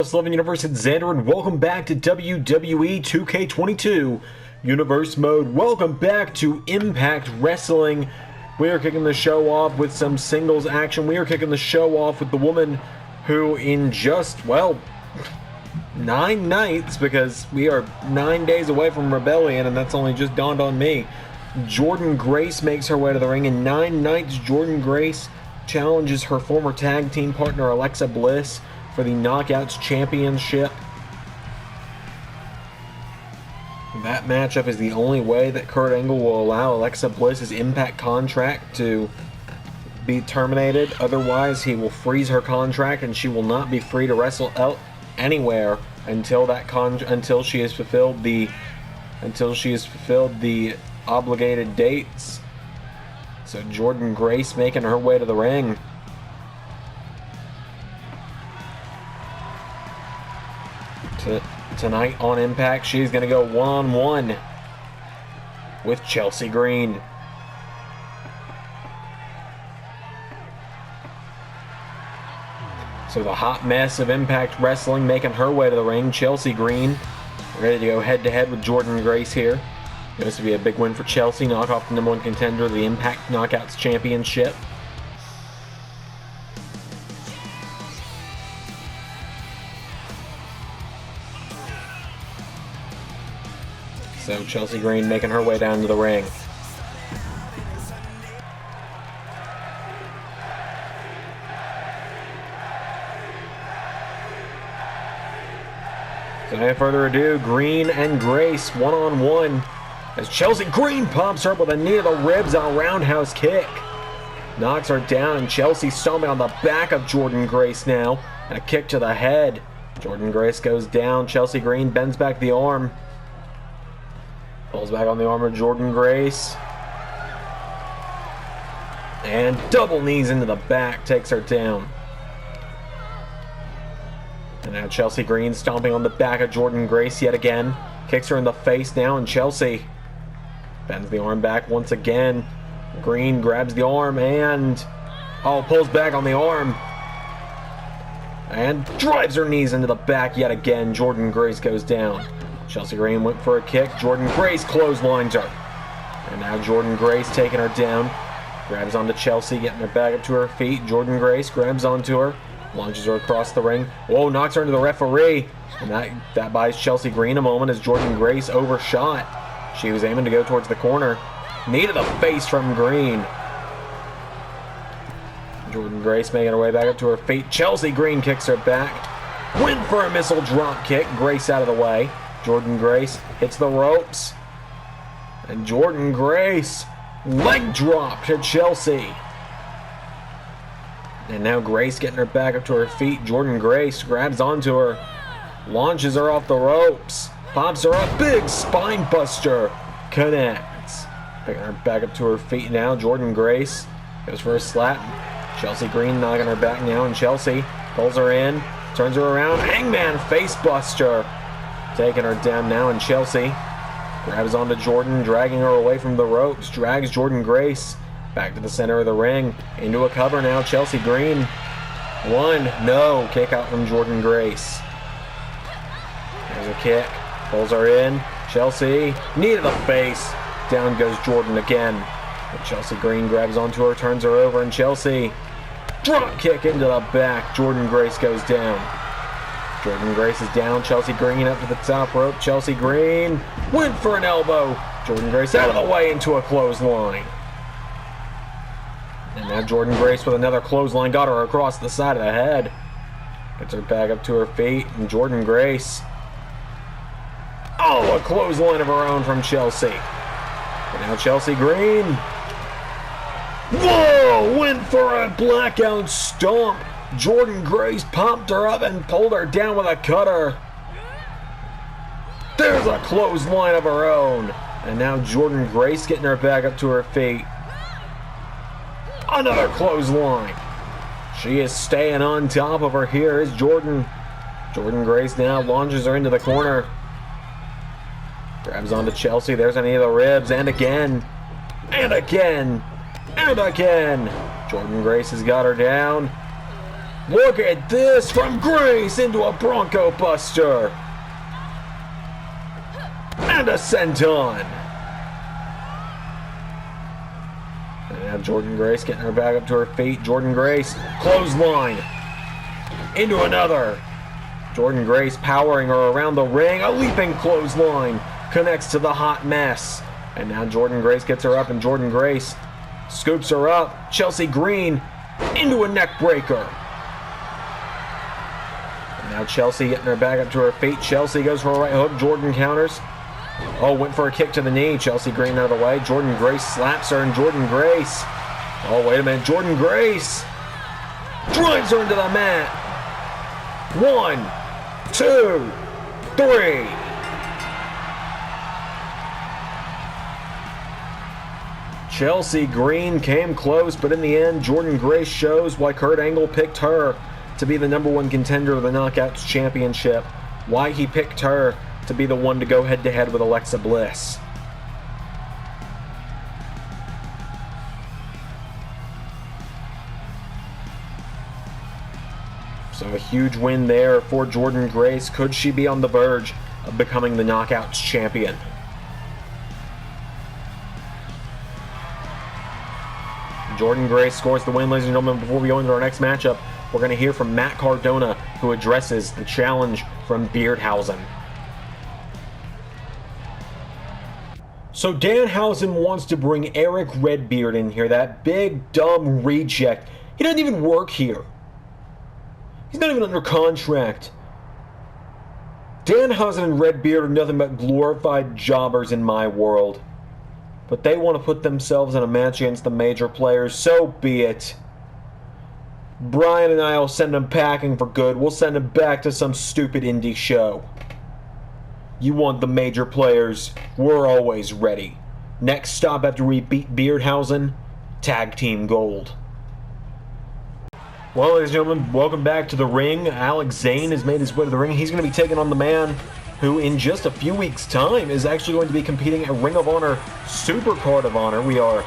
LS11 Universe, it's Xander, and welcome back to WWE 2K22 Universe Mode. Welcome back to Impact Wrestling. We are kicking the show off with some singles action. We are kicking the show off with the woman who in just, well, 9 nights, because we are 9 days away from Rebellion, and that's only just dawned on me. Jordynne Grace makes her way to the ring. In 9 nights, Jordynne Grace challenges her former tag team partner Alexa Bliss for the Knockouts Championship. That matchup is the only way that Kurt Angle will allow Alexa Bliss's Impact contract to be terminated. Otherwise, he will freeze her contract and she will not be free to wrestle out anywhere until she has fulfilled the obligated dates. So Jordynne Grace making her way to the ring. Tonight on Impact, she's going to go one-on-one with Chelsea Green. So the hot mess of Impact Wrestling making her way to the ring. Chelsea Green ready to go head-to-head with Jordynne Grace here. This would be a big win for Chelsea, knock off the #1 contender of the Impact Knockouts Championship. So Chelsea Green making her way down to the ring. So without further ado, Green and Grace one-on-one. As Chelsea Green pops her up with a knee to the ribs and a roundhouse kick. Knocks her down, and Chelsea stomping on the back of Jordynne Grace now. And a kick to the head. Jordynne Grace goes down. Chelsea Green bends back the arm. Pulls back on the arm of Jordynne Grace. And double knees into the back, takes her down. And now Chelsea Green stomping on the back of Jordynne Grace yet again. Kicks her in the face now, and Chelsea bends the arm back once again. Green grabs the arm and pulls back on the arm. And drives her knees into the back yet again. Jordynne Grace goes down. Chelsea Green went for a kick. Jordynne Grace clotheslines her. And now Jordynne Grace taking her down. Grabs onto Chelsea, getting her back up to her feet. Jordynne Grace grabs onto her. Launches her across the ring. Whoa, knocks her into the referee. And that buys Chelsea Green a moment as Jordynne Grace overshot. She was aiming to go towards the corner. Knee to the face from Green. Jordynne Grace making her way back up to her feet. Chelsea Green kicks her back. Went for a missile drop kick. Grace out of the way. Jordynne Grace hits the ropes. And Jordynne Grace leg drop to Chelsea. And now Grace getting her back up to her feet. Jordynne Grace grabs onto her. Launches her off the ropes. Pops her up. Big spine buster. Connects. Picking her back up to her feet now. Jordynne Grace goes for a slap. Chelsea Green knocking her back now. And Chelsea pulls her in. Turns her around. Hangman face buster. Taking her down now. And Chelsea grabs onto Jordynne. Dragging her away from the ropes. Drags Jordynne Grace back to the center of the ring. Into a cover now. Chelsea Green. No. Kick out from Jordynne Grace. There's a kick. Pulls her in. Chelsea. Knee to the face. Down goes Jordynne again. And Chelsea Green grabs onto her. Turns her over. And Chelsea. Drop kick into the back. Jordynne Grace goes down. Jordynne Grace is down. Chelsea Green up to the top rope. Chelsea Green. Went for an elbow. Jordynne Grace out of the way into a clothesline. And now Jordynne Grace with another clothesline. Got her across the side of the head. Gets her back up to her feet. And Jordynne Grace. A clothesline of her own from Chelsea. And now Chelsea Green. Whoa! Went for a blackout stomp. Jordynne Grace popped her up and pulled her down with a cutter. There's a clothesline of her own. And now Jordynne Grace getting her back up to her feet. Another clothesline. She is staying on top of her. Here is Jordynne. Jordynne Grace now launches her into the corner. Grabs onto Chelsea. There's a knee to the ribs. And again. And again. And again. Jordynne Grace has got her down. Look at this from Grace into a Bronco Buster. And a senton. And now Jordynne Grace getting her back up to her feet. Jordynne Grace, clothesline. Into another. Jordynne Grace powering her around the ring. A leaping clothesline. Connects to the hot mess. And now Jordynne Grace gets her up, and Jordynne Grace scoops her up. Chelsea Green into a neck breaker. And now Chelsea getting her back up to her feet. Chelsea goes for a right hook. Jordynne counters. Oh, went for a kick to the knee. Chelsea Green out of the way. Jordynne Grace slaps her, and Jordynne Grace. Oh, wait a minute. Jordynne Grace drives her into the mat. 1, 2, 3. Chelsea Green came close, but in the end, Jordynne Grace shows why Kurt Angle picked her to be the #1 contender of the Knockouts Championship. Why he picked her to be the one to go head-to-head with Alexa Bliss. So a huge win there for Jordynne Grace. Could she be on the verge of becoming the Knockouts champion? Jordynne Grace scores the win, ladies and gentlemen. Before we go into our next matchup, we're going to hear from Matt Cardona, who addresses the challenge from Beardhausen. So Danhausen wants to bring Eric Redbeard in here, that big, dumb reject. He doesn't even work here. He's not even under contract. Danhausen and Redbeard are nothing but glorified jobbers in my world. But they want to put themselves in a match against the major players, so be it. Brian and I will send them packing for good. We'll send them back to some stupid indie show. You want the major players, we're always ready. Next stop after we beat Beardhausen, Tag Team Gold. Well, ladies and gentlemen, welcome back to the ring. Alex Zane has made his way to the ring. He's going to be taking on the man who in just a few weeks' time is actually going to be competing at Ring of Honor Super Card of Honor. We are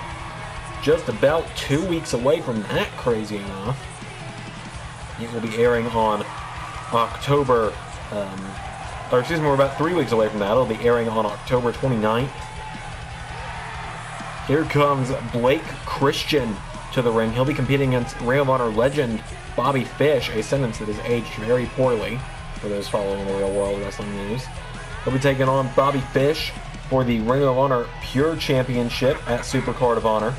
just about 2 weeks away from that, crazy enough. It will be airing on October, we're about 3 weeks away from that. It'll be airing on October 29th. Here comes Blake Christian to the ring. He'll be competing against Ring of Honor legend Bobby Fish, a sentence that has aged very poorly for those following the real world wrestling news. He'll be taking on Bobby Fish for the Ring of Honor Pure Championship at Super Card of Honor.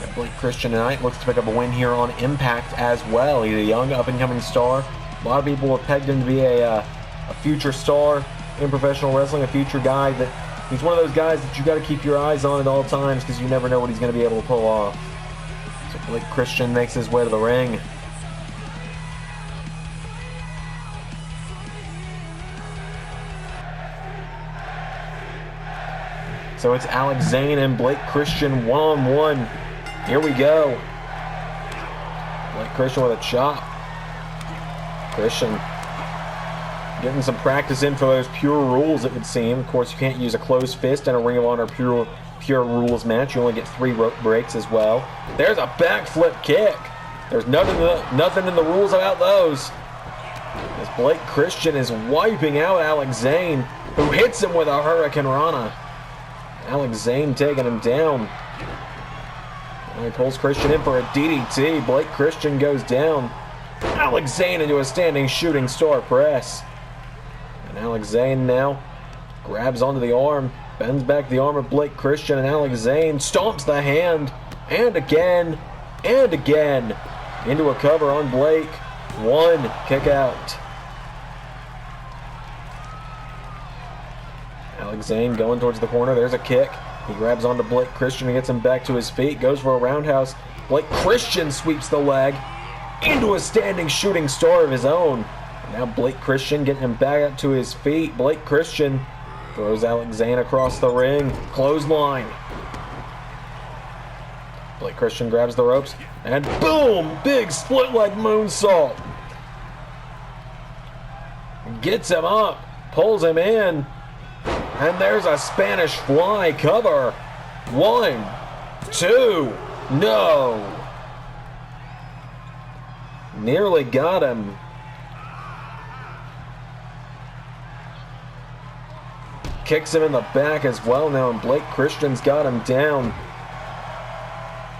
And Blake Christian tonight looks to pick up a win here on Impact as well. He's a young up-and-coming star. A lot of people have pegged him to be a future star in professional wrestling, a future guy that he's one of those guys that you got to keep your eyes on at all times because you never know what he's going to be able to pull off. So Blake Christian makes his way to the ring. So it's Alex Zane and Blake Christian one-on-one. Here we go. Blake Christian with a chop. Christian getting some practice in for those pure rules, it would seem. Of course, you can't use a closed fist in a Ring of Honor pure rules match. You only get 3 rope breaks as well. There's a backflip kick. There's nothing in the rules about those. As Blake Christian is wiping out Alex Zane, who hits him with a Hurricane Rana. Alex Zane taking him down. And he pulls Christian in for a DDT. Blake Christian goes down. Alex Zane into a standing shooting star press. And Alex Zane now grabs onto the arm, bends back the arm of Blake Christian, and Alex Zane stomps the hand, and again, into a cover on Blake. 1 kick out. Alex Zane going towards the corner. There's a kick. He grabs onto Blake Christian and gets him back to his feet. Goes for a roundhouse. Blake Christian sweeps the leg into a standing shooting star of his own. And now Blake Christian getting him back up to his feet. Blake Christian throws Alex Zane across the ring. Clothesline. Blake Christian grabs the ropes. And boom! Big split leg moonsault. Gets him up. Pulls him in. And there's a Spanish fly cover. 1, 2, no. Nearly got him. Kicks him in the back as well now, and Blake Christian's got him down.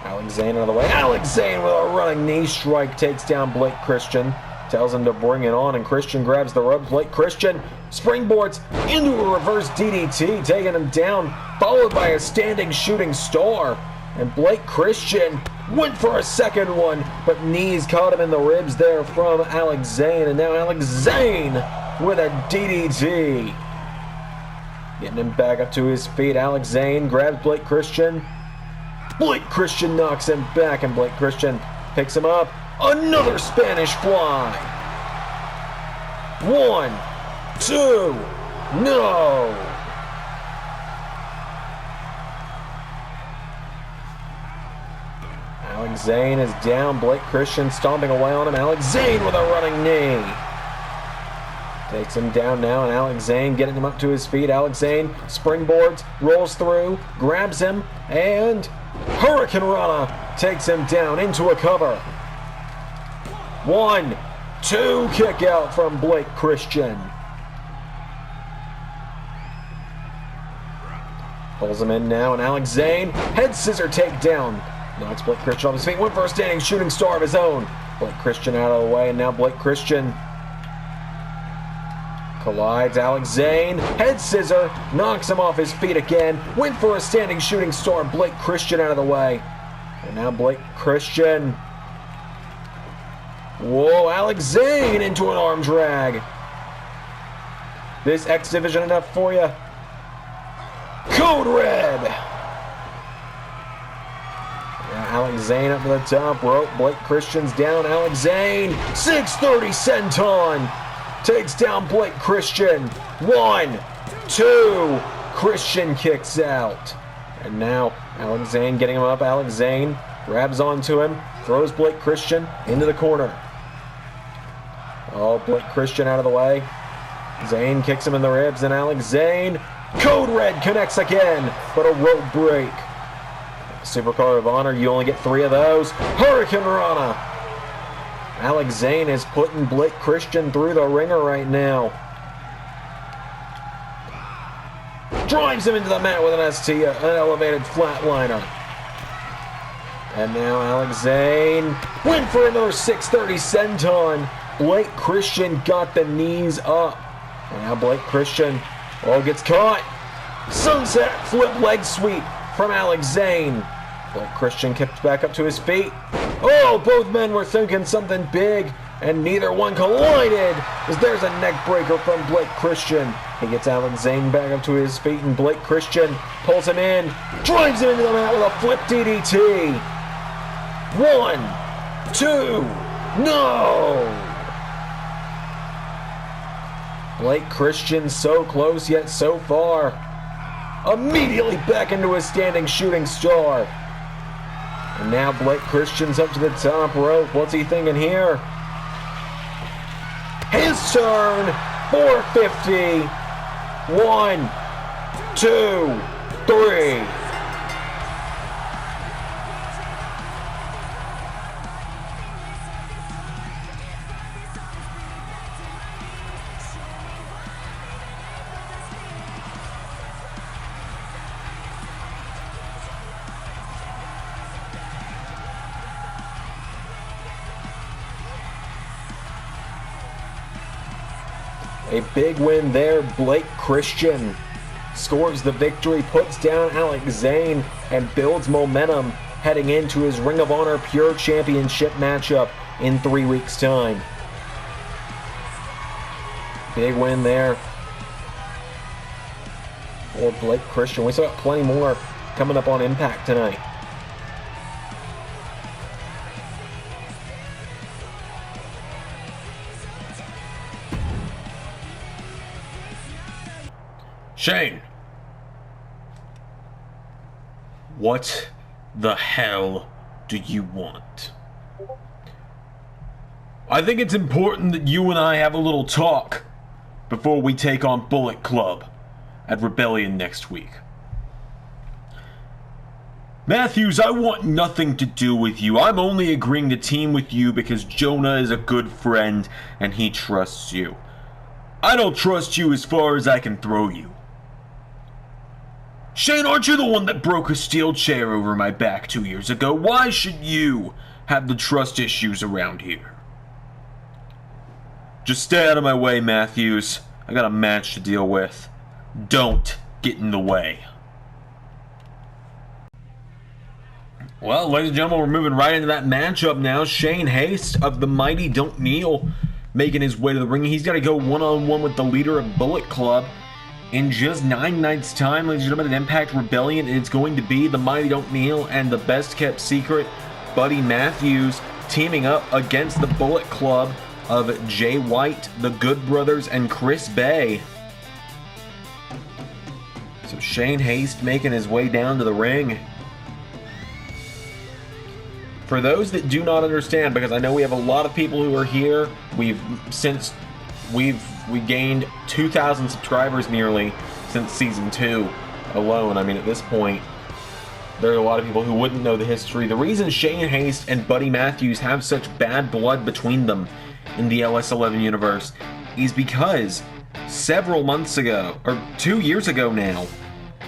Alex Zane out of the way. Alex Zane with a running knee strike takes down Blake Christian. Tells him to bring it on, and Christian grabs the rope. Blake Christian springboards into a reverse DDT, taking him down, followed by a standing shooting star. And Blake Christian went for a second one, but knees caught him in the ribs there from Alex Zane. And now Alex Zane with a DDT. Getting him back up to his feet. Alex Zane grabs Blake Christian. Blake Christian knocks him back, and Blake Christian picks him up. Another Spanish fly. 1, 2, no. Alex Zane is down. Blake Christian stomping away on him. Alex Zane with a running knee. Takes him down now, and Alex Zane getting him up to his feet. Alex Zane springboards, rolls through, grabs him, and Hurricane Rana takes him down into a cover. 1, 2, kick out from Blake Christian. Pulls him in now, and Alex Zane, head scissor takedown. Knocks Blake Christian off his feet, went for a standing shooting star of his own. Blake Christian out of the way, and now Blake Christian collides Alex Zane, head scissor, knocks him off his feet again, went for a standing shooting star, Blake Christian out of the way. And now Blake Christian. Whoa, Alex Zane into an arm drag. This X Division enough for you? Code Red. Yeah, Alex Zane up to the top rope. Blake Christian's down. Alex Zane, 630 senton. Takes down Blake Christian. 1, 2. Christian kicks out. And now Alex Zane getting him up. Alex Zane grabs onto him. Throws Blake Christian into the corner. Oh, Blake Christian out of the way. Zane kicks him in the ribs, and Alex Zane. Code Red connects again, but a rope break. Supercard of Honor, you only get 3 of those. Hurricane Rana. Alex Zane is putting Blake Christian through the ringer right now. Drives him into the mat with an ST, an elevated flatliner. And now Alex Zane went for another 630 senton. Blake Christian got the knees up. And now Blake Christian, gets caught. Sunset flip leg sweep from Alex Zane. Blake Christian kicked back up to his feet. Oh, both men were thinking something big, and neither one collided, as there's a neck breaker from Blake Christian. He gets Alex Zane back up to his feet, and Blake Christian pulls him in, drives him into the mat with a flip DDT. 1, 2, no! Blake Christian so close yet so far. Immediately back into a standing shooting star. And now Blake Christian's up to the top rope. What's he thinking here? His turn. 450. 1, 2, 3. A big win there. Blake Christian scores the victory, puts down Alex Zane, and builds momentum heading into his Ring of Honor Pure Championship matchup in 3 weeks' time. Big win there for Blake Christian. We still got plenty more coming up on Impact tonight. Shane, what the hell do you want? I think it's important that you and I have a little talk before we take on Bullet Club at Rebellion next week. Matthews, I want nothing to do with you. I'm only agreeing to team with you because Jonah is a good friend and he trusts you. I don't trust you as far as I can throw you. Shane, aren't you the one that broke a steel chair over my back 2 years ago? Why should you have the trust issues around here? Just stay out of my way, Matthews. I got a match to deal with. Don't get in the way. Well, ladies and gentlemen, we're moving right into that matchup now. Shane Haste of the mighty Don't Kneel making his way to the ring. He's got to go one-on-one with the leader of Bullet Club in just 9 nights' time. Ladies and gentlemen, at Impact Rebellion, it's going to be the mighty Don't Kneel and the best-kept secret, Buddy Matthews, teaming up against the Bullet Club of Jay White, the Good Brothers, and Chris Bay. So Shane Haste making his way down to the ring. For those that do not understand, because I know we have a lot of people who are here, we gained 2,000 subscribers nearly since season 2 alone. I mean, at this point, there are a lot of people who wouldn't know the history. The reason Shane Haste and Buddy Matthews have such bad blood between them in the LS11 universe is because several months ago, or 2 years ago now,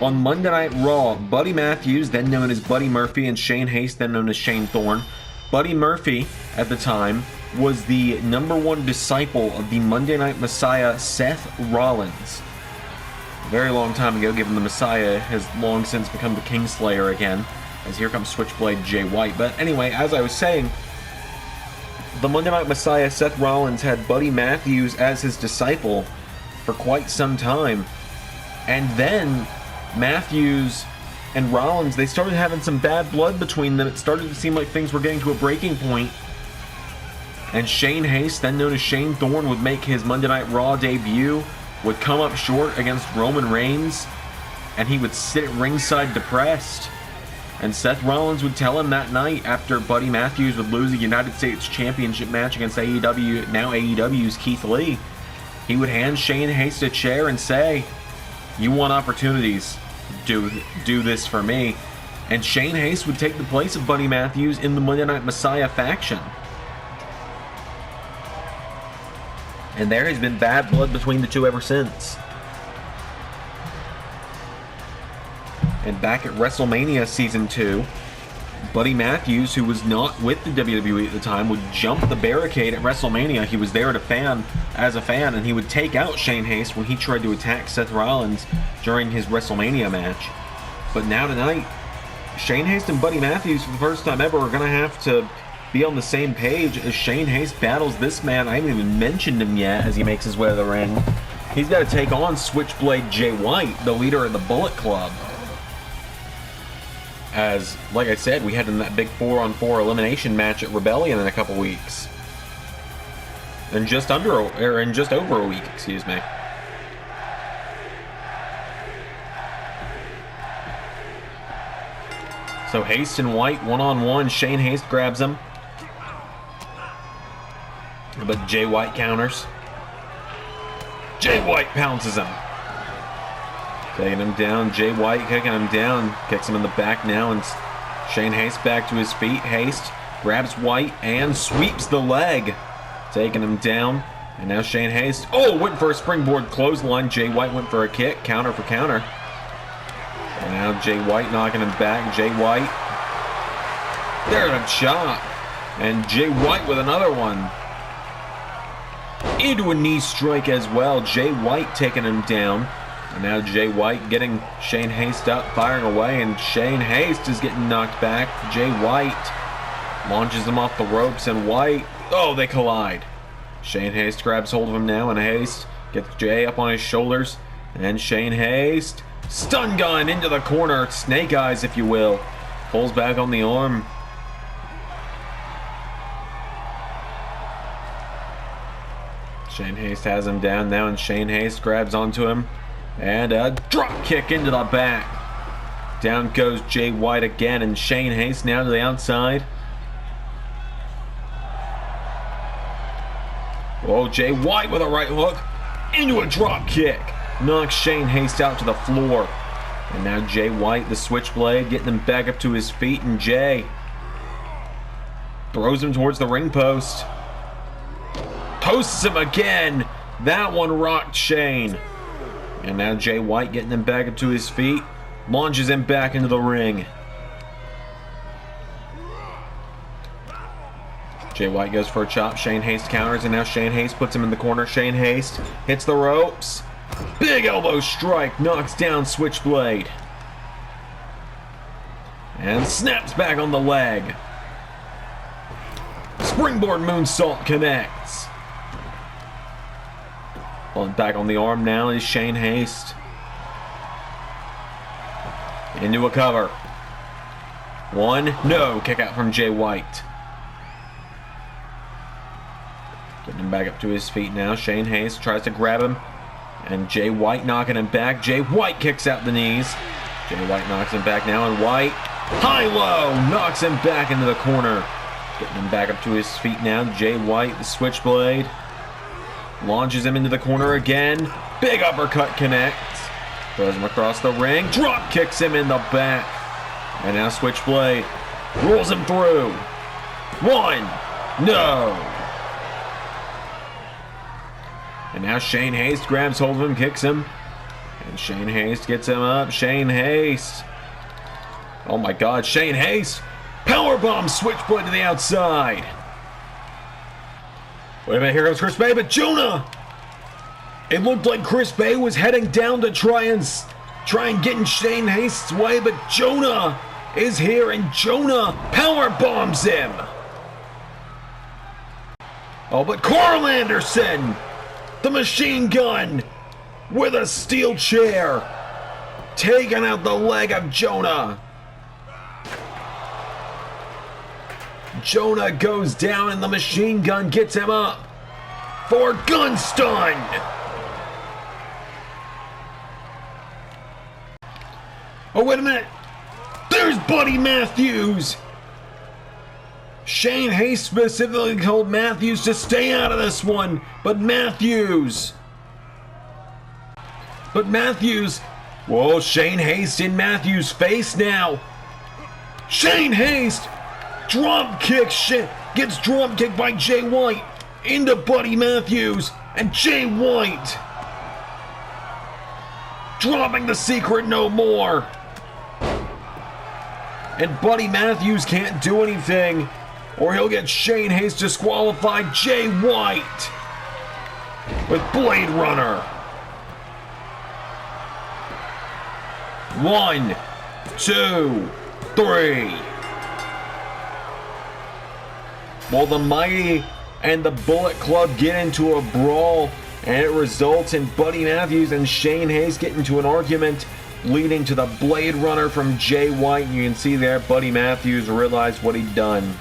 on Monday Night Raw, Buddy Matthews, then known as Buddy Murphy, and Shane Haste, then known as Shane Thorne. Buddy Murphy, at the time, was the #1 disciple of the Monday Night Messiah, Seth Rollins. A very long time ago, given the Messiah has long since become the Kingslayer again, as here comes Switchblade Jay White. But anyway, as I was saying, the Monday Night Messiah, Seth Rollins, had Buddy Matthews as his disciple for quite some time. And then Matthews and Rollins, they started having some bad blood between them. It started to seem like things were getting to a breaking point. And Shane Haste, then known as Shane Thorne, would make his Monday Night Raw debut, would come up short against Roman Reigns, and he would sit at ringside depressed. And Seth Rollins would tell him that night, after Buddy Matthews would lose a United States Championship match against AEW, now AEW's Keith Lee, he would hand Shane Haste a chair and say, "You want opportunities, do this for me." And Shane Haste would take the place of Buddy Matthews in the Monday Night Messiah faction. And there has been bad blood between the two ever since. And back at WrestleMania Season 2, Buddy Matthews, who was not with the WWE at the time, would jump the barricade at WrestleMania. He was there as a fan, and he would take out Shane Haste when he tried to attack Seth Rollins during his WrestleMania match. But now tonight, Shane Haste and Buddy Matthews, for the first time ever, are going to have to be on the same page as Shane Haste battles this man. I haven't even mentioned him yet as he makes his way to the ring. He's got to take on Switchblade Jay White, the leader of the Bullet Club. As, like I said, we had in that big 4-on-4 elimination match at Rebellion in a couple weeks. In just over a week, excuse me. So Haste and White one-on-one. Shane Haste grabs him, but Jay White counters. Jay White pounces him. Taking him down. Jay White kicking him down. Kicks him in the back now, and Shane Haste back to his feet. Haste grabs White and sweeps the leg. Taking him down. And now Shane Haste, went for a springboard clothesline. Jay White went for a kick. Counter for counter. And now Jay White knocking him back. Jay White. There's a chop. And Jay White with another one. Into a knee strike as well. Jay White taking him down. And now Jay White getting Shane Haste up, firing away, and Shane Haste is getting knocked back. Jay White launches him off the ropes, and White, they collide. Shane Haste grabs hold of him now, and Haste gets Jay up on his shoulders, and Shane Haste, stun gun into the corner, snake eyes if you will, pulls back on the arm. Shane Haste has him down now, and Shane Haste grabs onto him. And a drop kick into the back. Down goes Jay White again, and Shane Haste now to the outside. Jay White with a right hook into a drop kick. Knocks Shane Haste out to the floor. And now Jay White, the Switchblade, getting him back up to his feet, and Jay throws him towards the ring post. Posts him again. That one rocked Shane. And now Jay White getting him back up to his feet. Launches him back into the ring. Jay White goes for a chop. Shane Haste counters, and now Shane Haste puts him in the corner. Shane Haste hits the ropes. Big elbow strike. Knocks down Switchblade. And snaps back on the leg. Springboard moonsault connects. Pulling back on the arm now is Shane Haste. Into a cover. One, no. Kick out from Jay White. Getting him back up to his feet now. Shane Haste tries to grab him. And Jay White knocking him back. Jay White kicks out the knees. Jay White knocks him back now, and White, high-low, knocks him back into the corner. Getting him back up to his feet now. Jay White, the Switchblade, launches him into the corner again. Big uppercut connects. Throws him across the ring. Drop kicks him in the back. And now Switchblade rolls him through. One, no. And now Shane Haste grabs hold of him, kicks him. And Shane Haste gets him up. Shane Haste. Oh my God, Shane Haste. Powerbomb Switchblade to the outside. Wait a minute, here comes Chris Bay, but Jonah! It looked like Chris Bay was heading down to try and get in Shane Haste's way, but Jonah is here, and Jonah powerbombs him. Oh, but Carl Anderson, the machine gun, with a steel chair, taking out the leg of Jonah. Jonah goes down, and the machine gun gets him up for gun stun. Oh, wait a minute. There's Buddy Matthews. Shane Haste specifically told Matthews to stay out of this one, but Matthews, whoa, Shane Haste in Matthews' face now. Shane Haste drop kick, gets drop kicked by Jay White into Buddy Matthews, and Jay White dropping the secret no more. And Buddy Matthews can't do anything, or he'll get Shane Haste disqualified. Jay White with Blade Runner. 1, 2, 3. Well, the Mighty and the Bullet Club get into a brawl, and it results in Buddy Matthews and Shane Haste getting into an argument, leading to the Blade Runner from Jay White. And you can see there, Buddy Matthews realized what he'd done.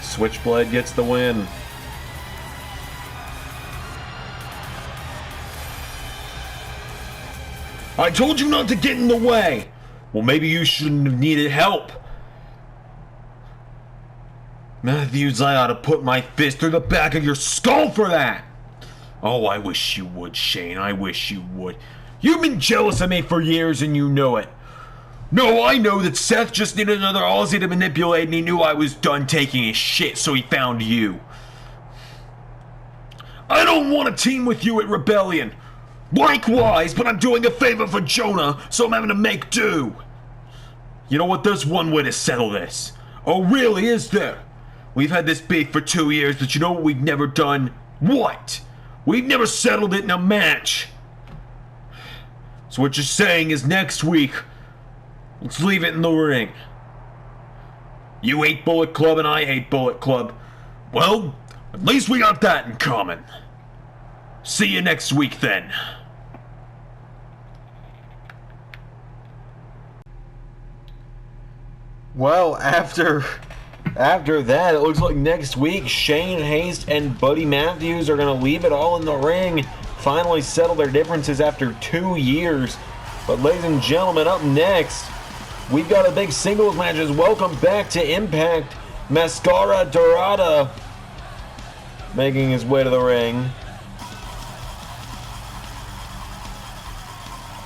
Switchblade gets the win. I told you not to get in the way. Well, maybe you shouldn't have needed help. Matthews, I ought to put my fist through the back of your skull for that. Oh, I wish you would, Shane. I wish you would. You've been jealous of me for years, and you know it. No, I know that Seth just needed another Aussie to manipulate, and he knew I was done taking his shit, so he found you. I don't want to team with you at Rebellion. Likewise, but I'm doing a favor for Jonah, so I'm having to make do. You know what? There's one way to settle this. Oh, really? Is there? We've had this beef for 2 years, but you know what we've never done? What? We've never settled it in a match. So what you're saying is next week, let's leave it in the ring. You hate Bullet Club and I hate Bullet Club. Well, at least we got that in common. See you next week then. Well, after that, it looks like next week Shane Haste and Buddy Matthews are going to leave it all in the ring, finally settle their differences after 2 years. But ladies and gentlemen, up next, we've got a big singles match. Welcome back to Impact. Mascara Dorado making his way to the ring.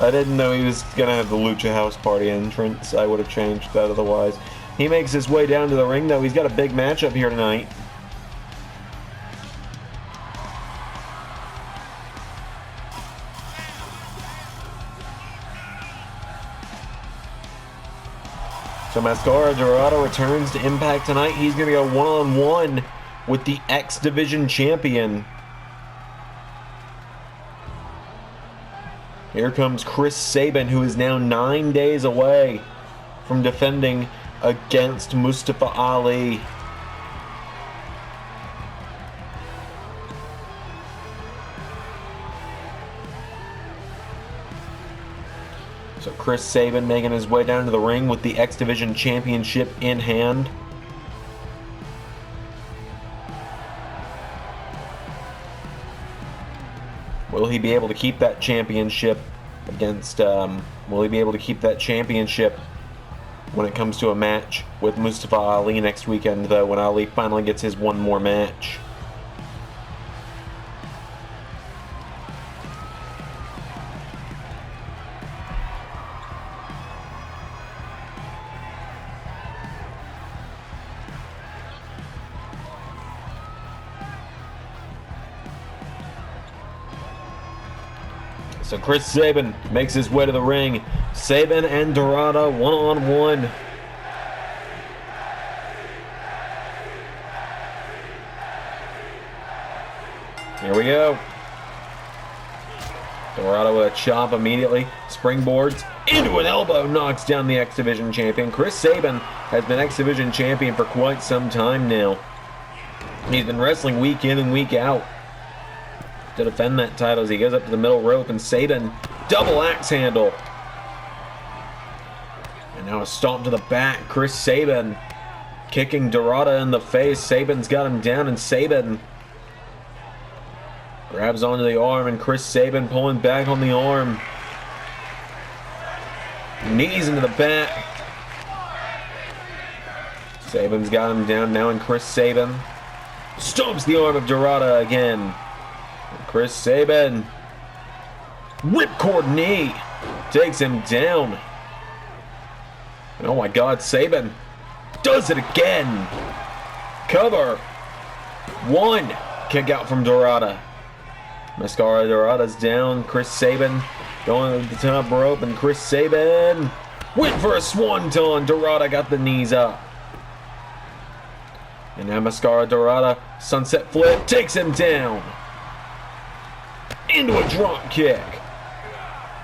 I didn't know he was gonna have the Lucha House Party entrance. I would have changed that otherwise. He makes his way down to the ring, though. He's got a big matchup here tonight. So Mascara Dorado returns to Impact tonight. He's going to go one-on-one with the X Division champion. Here comes Chris Sabin, who is now 9 days away from defending against Mustafa Ali. So Chris Sabin making his way down to the ring with the X Division Championship in hand. Will he be able to keep that championship against, will he be able to keep that championship when it comes to a match with Mustafa Ali next weekend, though, when Ali finally gets his one more match? So Chris Sabin makes his way to the ring. Sabin and Dorado one-on-one. Here we go. Dorado with a chop immediately. Springboards into an elbow. Knocks down the X Division champion. Chris Sabin has been X Division champion for quite some time now. He's been wrestling week in and week out to defend that title as he goes up to the middle rope, and Sabin double axe handle. And now a stomp to the back. Chris Sabin kicking Dorado in the face. Sabin's got him down, and Sabin grabs onto the arm, and Chris Sabin pulling back on the arm. Knees into the back. Sabin's got him down now, and Chris Sabin stomps the arm of Dorado again. Chris Sabin, whipcord knee, takes him down. And oh my God, Sabin does it again. Cover. One. Kick out from Dorado. Mascara Dorado's down. Chris Sabin going to the top rope, and Chris Sabin went for a swanton. Dorado got the knees up. And now Mascara Dorado, sunset flip, takes him down. Into a drop kick.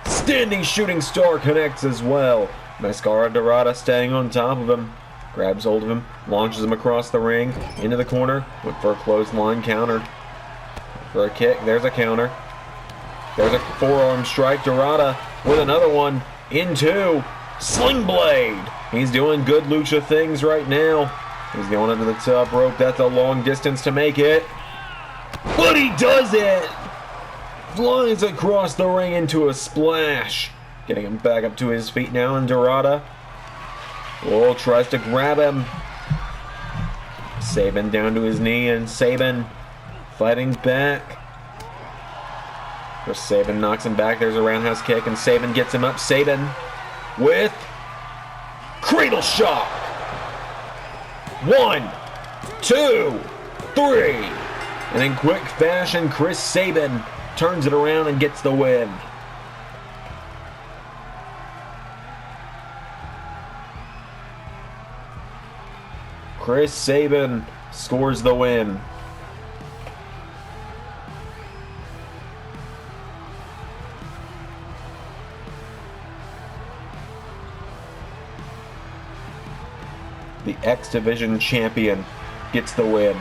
Standing shooting star connects as well. Mascara Dorado staying on top of him. Grabs hold of him, launches him across the ring, into the corner, went for a clothesline counter. For a kick, there's a counter. There's a forearm strike. Dorado with another one into Sling Blade. He's doing good lucha things right now. He's going into the top rope. That's a long distance to make it. But he does it! Flies across the ring into a splash. Getting him back up to his feet now, and Dorado tries to grab him. Sabin down to his knee, and Sabin fighting back. Sabin knocks him back. There's a roundhouse kick, and Sabin gets him up. Sabin with cradle shock. 1, 2, 3. And in quick fashion, Chris Sabin turns it around and gets the win. Chris Sabin scores the win. The X Division champion gets the win.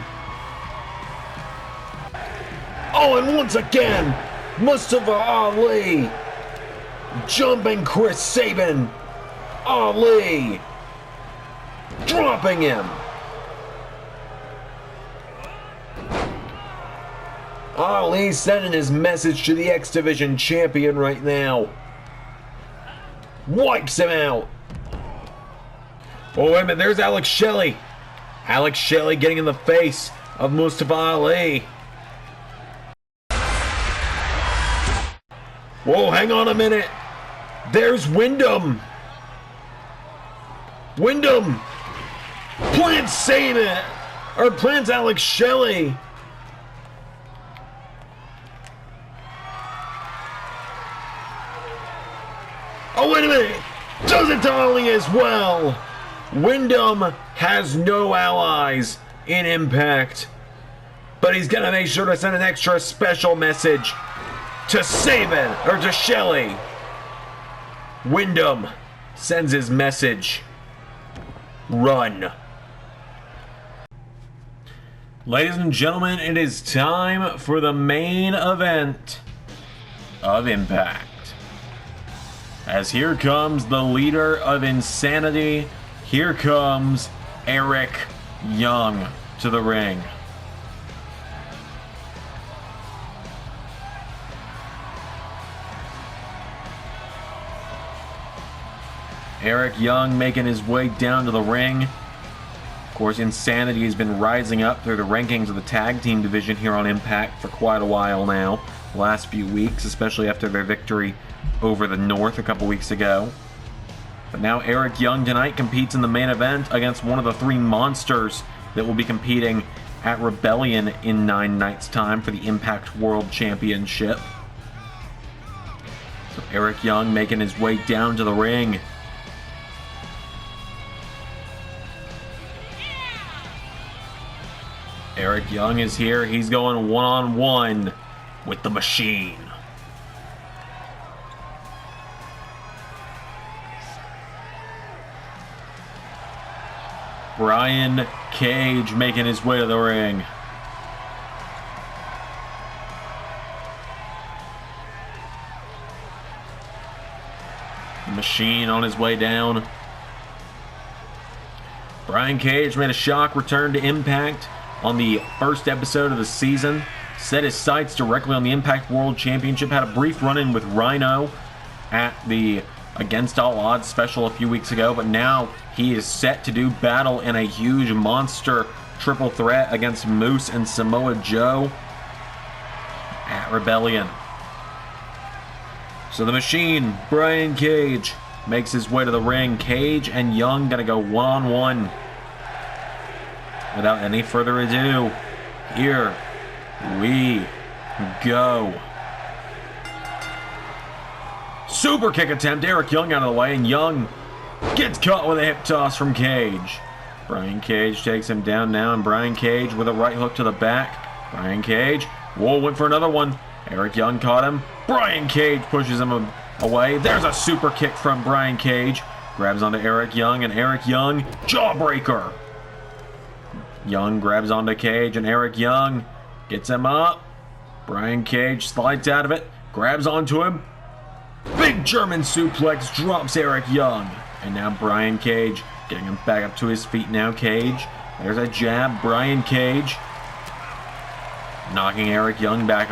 Oh, and once again, Mustafa Ali jumping Chris Sabin. Ali dropping him. Ali sending his message to the X Division champion right now. Wipes him out. Oh, wait a minute, there's Alex Shelley. Alex Shelley getting in the face of Mustafa Ali. Whoa, hang on a minute. There's Wyndham. Wyndham plants Sabin, or plants Alex Shelley. Oh, wait a minute. Does it to Ali as well. Wyndham has no allies in Impact, but he's gonna make sure to send an extra special message to Sabin, or to Shelley. Wyndham sends his message. Run. Ladies and gentlemen, it is time for the main event of Impact. As here comes the leader of Insanity. Here comes Eric Young to the ring. Eric Young making his way down to the ring. Of course, Insanity has been rising up through the rankings of the tag team division here on Impact for quite a while now. The last few weeks, especially after their victory over the North a couple weeks ago. But now Eric Young tonight competes in the main event against one of the three monsters that will be competing at Rebellion in 9 nights' time for the Impact World Championship. So Eric Young making his way down to the ring. Eric Young is here. He's going one-on-one with the Machine. Brian Cage making his way to the ring. The Machine on his way down. Brian Cage made a shock return to Impact on the first episode of the season. Set his sights directly on the Impact World Championship. Had a brief run-in with Rhino at the Against All Odds special a few weeks ago, but now he is set to do battle in a huge monster triple threat against Moose and Samoa Joe at Rebellion. So the Machine, Brian Cage, makes his way to the ring. Cage and Young gonna go one-on-one. Without any further ado, here we go. Super kick attempt, Eric Young out of the way, and Young gets caught with a hip toss from Cage. Brian Cage takes him down now, and Brian Cage with a right hook to the back. Brian Cage, whoa, went for another one. Eric Young caught him. Brian Cage pushes him away. There's a super kick from Brian Cage. Grabs onto Eric Young, and Eric Young, jawbreaker. Young grabs onto Cage, and Eric Young gets him up. Brian Cage slides out of it, grabs onto him. Big German suplex drops Eric Young. And now Brian Cage getting him back up to his feet now. Cage, there's a jab. Brian Cage knocking Eric Young back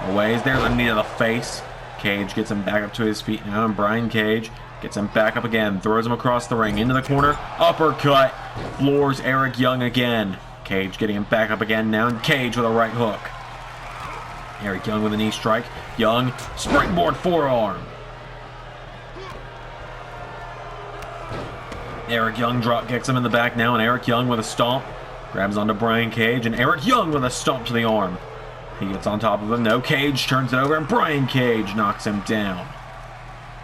away. There's a knee to the face. Cage gets him back up to his feet now, and Brian Cage gets him back up again, throws him across the ring, into the corner, uppercut, floors Eric Young again. Cage getting him back up again now, and Cage with a right hook. Eric Young with a knee strike. Young, springboard forearm. Eric Young drop kicks him in the back now, and Eric Young with a stomp. Grabs onto Brian Cage, and Eric Young with a stomp to the arm. He gets on top of him. No, Cage turns it over, and Brian Cage knocks him down.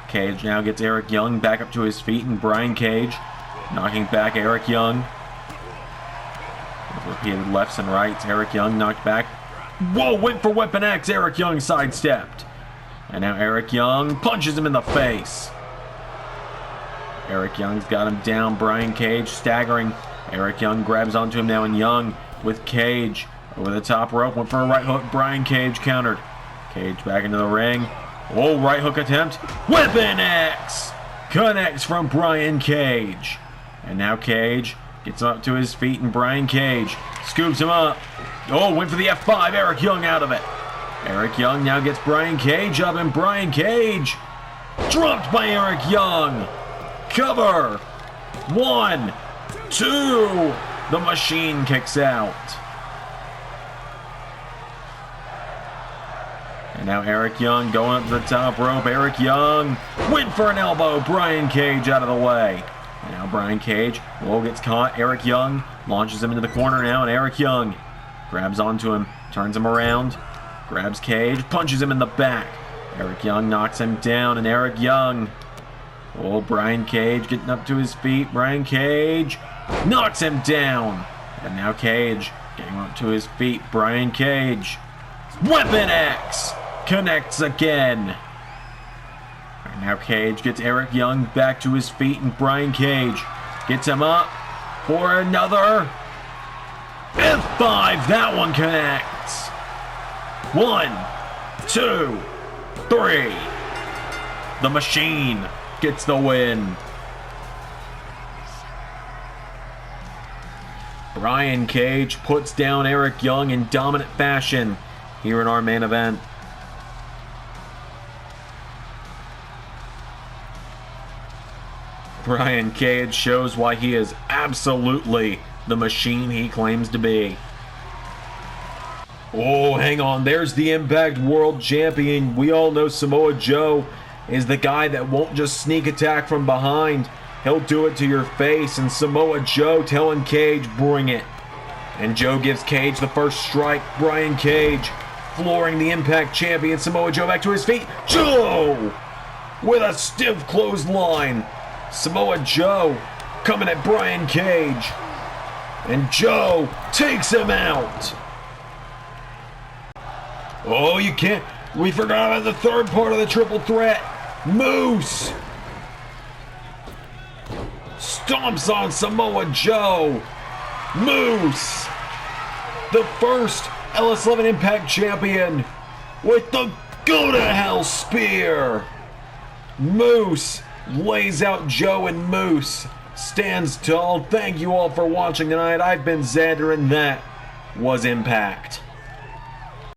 Cage now gets Eric Young back up to his feet, and Brian Cage knocking back Eric Young. With repeated lefts and rights, Eric Young knocked back. Whoa, went for Weapon X. Eric Young sidestepped. And now Eric Young punches him in the face. Eric Young's got him down. Brian Cage staggering. Eric Young grabs onto him now, and Young with Cage over the top rope. Went for a right hook. Brian Cage countered. Cage back into the ring. Whoa, right hook attempt. Weapon X connects from Brian Cage. And now Cage gets up to his feet, and Brian Cage scoops him up. Oh, went for the F5. Eric Young out of it. Eric Young now gets Brian Cage up, and Brian Cage dropped by Eric Young. Cover. 1, 2, The Machine kicks out. And now Eric Young going up to the top rope. Eric Young went for an elbow. Brian Cage out of the way. And now Brian Cage, gets caught. Eric Young launches him into the corner now, and Eric Young grabs onto him, turns him around, grabs Cage, punches him in the back. Eric Young knocks him down, and Eric Young, Brian Cage getting up to his feet. Brian Cage knocks him down. And now Cage getting up to his feet. Brian Cage, Weapon X, connects again. And now Cage gets Eric Young back to his feet, and Brian Cage gets him up for another F5. That one connects. 1, 2, 3. The Machine gets the win. Brian Cage puts down Eric Young in dominant fashion here in our main event. Brian Cage shows why he is absolutely the Machine he claims to be. Oh, hang on. There's the Impact World Champion. We all know Samoa Joe is the guy that won't just sneak attack from behind. He'll do it to your face. And Samoa Joe telling Cage, bring it. And Joe gives Cage the first strike. Brian Cage flooring the Impact Champion. Samoa Joe back to his feet. Joe with a stiff clothesline. Samoa Joe coming at Brian Cage. And Joe takes him out. Oh, you can't. We forgot about the third part of the triple threat. Moose stomps on Samoa Joe. Moose, the first LS11 Impact Champion, with the go to hell spear. Moose lays out Joe, and Moose stands tall. Thank you all for watching tonight. I've been Xander, and that was Impact.